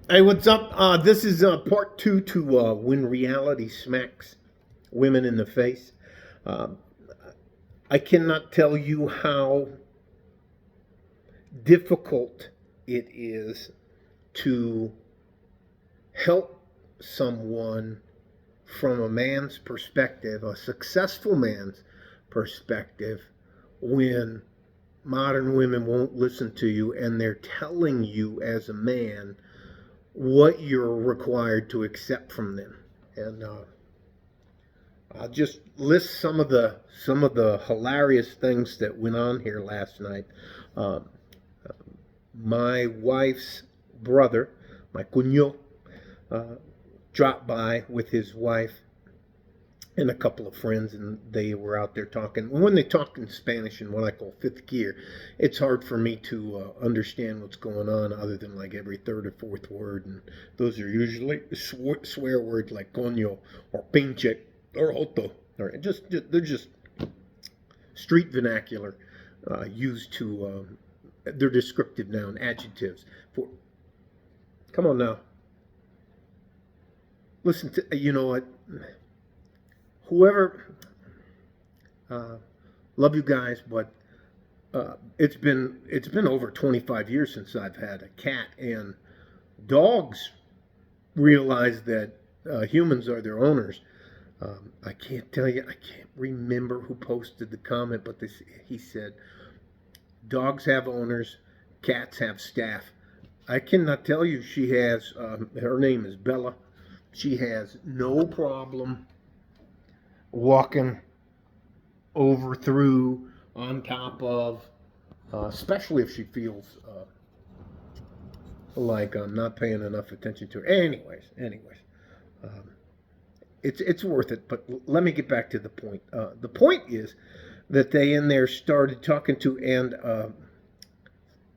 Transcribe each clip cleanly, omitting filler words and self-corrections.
Hey, what's up? This is part two to When Reality Smacks Women in the Face. Uh, I cannot tell you how difficult it is to help someone from a man's perspective, a successful man's perspective, when modern women won't listen to you and they're telling you as a man what you're required to accept from them. And I'll just list some of the hilarious things that went on here last night. Um, my wife's brother, my cuño, uh, dropped by with his wife and a couple of friends, and they were out there talking. When they talk in Spanish in what I call fifth gear, it's hard for me to understand what's going on, other than like every third or fourth word, and those are usually swear words like coño or pinche or joto, or just they're just street vernacular used to their descriptive noun adjectives for. Come on now, listen to what whoever. Uh, Love you guys, but it's been over 25 years since I've had a cat, and dogs realize that humans are their owners. I can't tell you, I can't remember who posted the comment, but he said, "Dogs have owners, cats have staff." I cannot tell you, she has. Her name is Bella. She has no problem walking over, through, on top of, especially if she feels like I'm not paying enough attention to her. Anyways, um, it's worth it. But let me get back to the point. The point is that they in there started talking to, and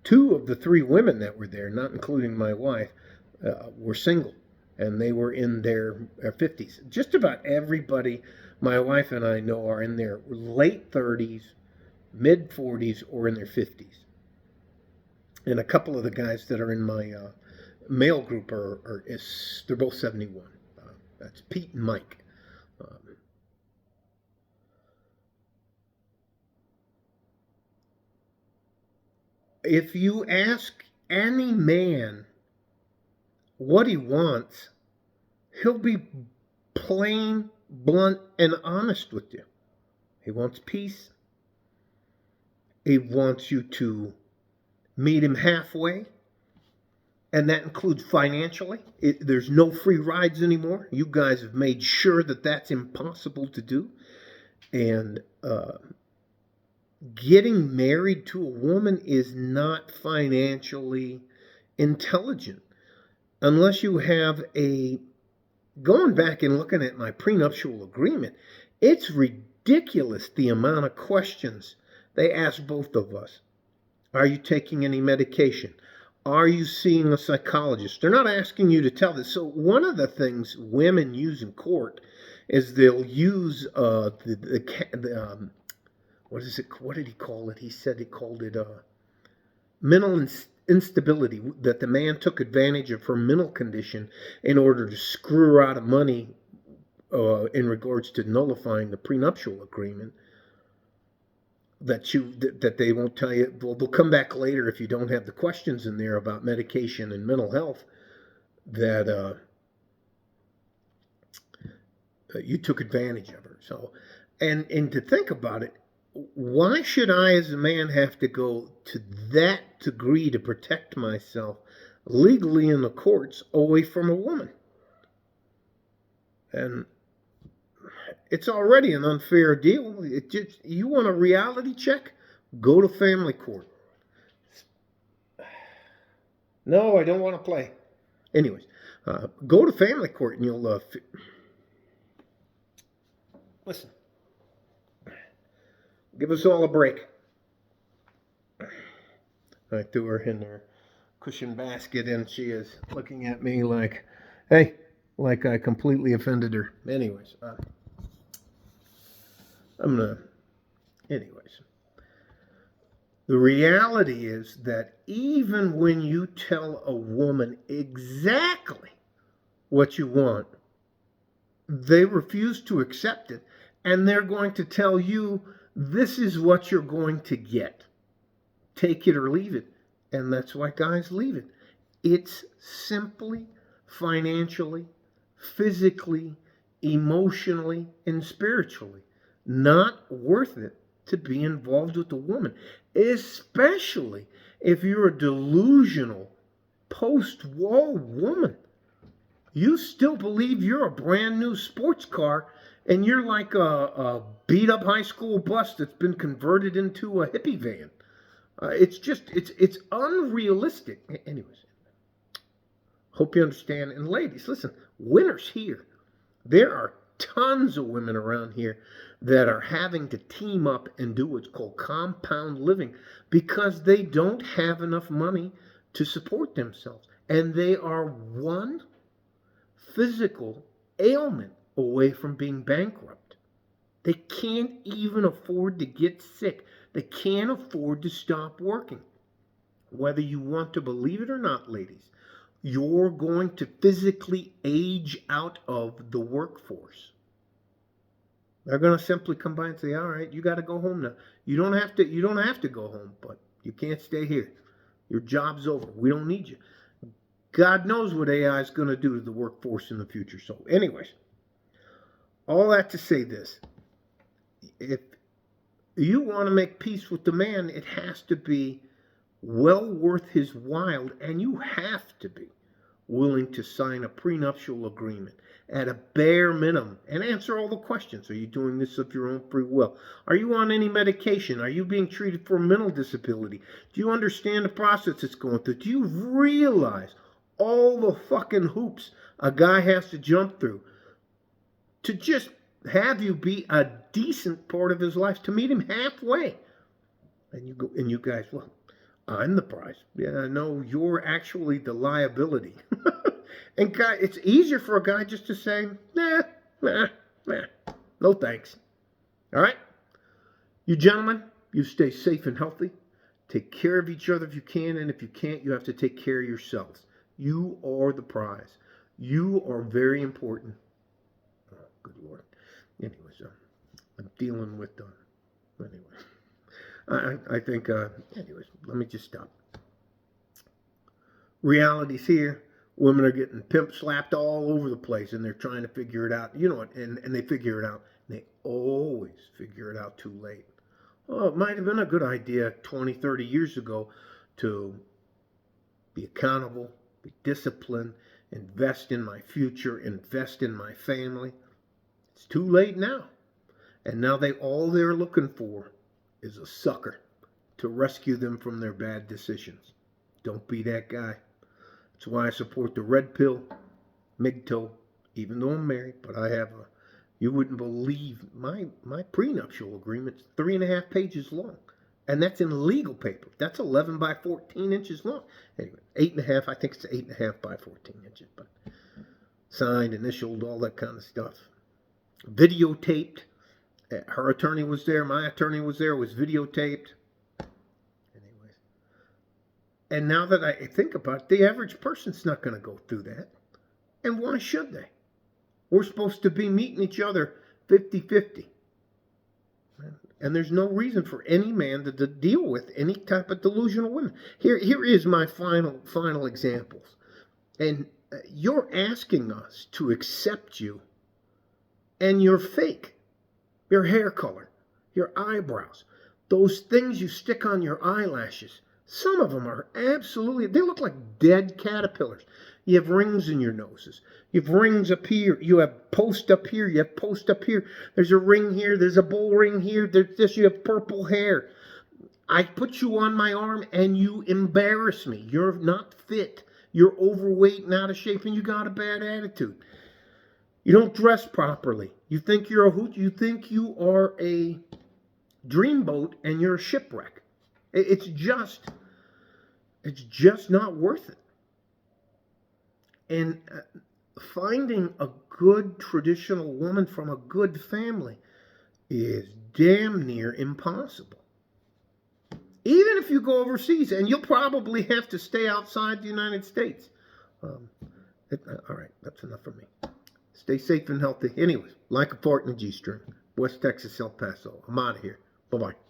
two of the three women that were there, not including my wife, were single, and they were in their 50s. Just about everybody my wife and I know are in their late 30s, mid 40s, or in their 50s. And a couple of the guys that are in my male group they're both 71. That's Pete and Mike. Um, if you ask any man what he wants, he'll be plain, blunt, and honest with you. He wants peace. He wants you to meet him halfway, and that includes financially. There's no free rides anymore. You guys have made sure that that's impossible to do. And getting married to a woman is not financially intelligent unless you have a. Going back and looking at my prenuptial agreement, it's ridiculous the amount of questions they ask both of us. Are you taking any medication? Are you seeing a psychologist? They're not asking you to tell this. So one of the things women use in court is they'll use what is it? What did he call it? He said he called it mental instability. That the man took advantage of her mental condition in order to screw her out of money in regards to nullifying the prenuptial agreement. That they won't tell you. Well, they'll come back later if you don't have the questions in there about medication and mental health. That you took advantage of her. So, and to think about it, why should I, as a man, have to go to that degree to protect myself legally in the courts away from a woman? And it's already an unfair deal. You want a reality check? Go to family court. No, I don't want to play. Anyways, go to family court and you'll listen. Give us all a break. I threw her in her cushion basket, and she is looking at me like, hey, like I completely offended her. Anyways, I'm gonna. Anyways, The reality is that even when you tell a woman exactly what you want, they refuse to accept it, and they're going to tell you, this is what you're going to get. Take it or leave it. And that's why guys leave it. It's simply financially, physically, emotionally, and spiritually not worth it to be involved with a woman, especially if you're a delusional post-war woman. You still believe you're a brand new sports car and you're like a beat up high school bus that's been converted into a hippie van. It's unrealistic. Anyways, hope you understand. And ladies, listen, winter's here. There are tons of women around here that are having to team up and do what's called compound living because they don't have enough money to support themselves. And they are one physical ailment away from being bankrupt. They can't even afford to get sick. They can't afford to stop working. Whether you want to believe it or not, ladies, you're going to physically age out of the workforce. They're going to simply come by and say, all right, you got to go home now. You don't have to go home, but you can't stay here. Your job's over. We don't need you. God knows what AI is going to do to the workforce in the future. So anyways, all that to say this. If you want to make peace with the man, it has to be well worth his while, and you have to be willing to sign a prenuptial agreement at a bare minimum and answer all the questions. Are you doing this of your own free will? Are you on any medication? Are you being treated for a mental disability? Do you understand the process it's going through? Do you realize all the fucking hoops a guy has to jump through to just have you be a decent part of his life, to meet him halfway? And you guys, well, I'm the prize. Yeah, no, you're actually the liability. And guy, it's easier for a guy just to say, nah, no thanks. All right? You gentlemen, you stay safe and healthy. Take care of each other if you can, and if you can't, you have to take care of yourselves. You are the prize. You are very important. Oh, good Lord. Anyways, I'm dealing with anyway. I think, anyways, let me just stop. Reality's here. Women are getting pimp slapped all over the place, and they're trying to figure it out. You know what? And they figure it out. They always figure it out too late. Oh, it might have been a good idea 20, 30 years ago to be accountable, be disciplined, invest in my future, invest in my family. It's too late now. And now all they're looking for is a sucker to rescue them from their bad decisions. Don't be that guy. That's why I support the Red Pill, MGTOW, even though I'm married, but I have you wouldn't believe my prenuptial agreement's 3.5 pages long. And that's in legal paper. That's 11 by 14 inches long. Anyway, 8.5, I think it's 8.5 by 14 inches, but signed, initialed, all that kind of stuff. Videotaped. Her attorney was there. My attorney was there. It was videotaped. Anyways. And now that I think about it, the average person's not going to go through that. And why should they? We're supposed to be meeting each other 50-50. And there's no reason for any man to deal with any type of delusional women. Here is my final examples. And you're asking us to accept you and you're fake. Your hair color, your eyebrows, those things you stick on your eyelashes. Some of them are absolutely, they look like dead caterpillars. You have rings in your noses. You have rings up here. You have post up here. You have post up here. There's a ring here. There's a bull ring here. There's this. You have purple hair. I put you on my arm and you embarrass me. You're not fit. You're overweight and out of shape and you got a bad attitude. You don't dress properly. You think you're a hoot. You think you are a dreamboat and you're a shipwreck. It's just not worth it. And finding a good traditional woman from a good family is damn near impossible. even if you go overseas, and you'll probably have to stay outside the United States. All right, that's enough for me. Stay safe and healthy. Anyways, like a fart in a G-string. West Texas, El Paso. I'm out of here. Bye-bye.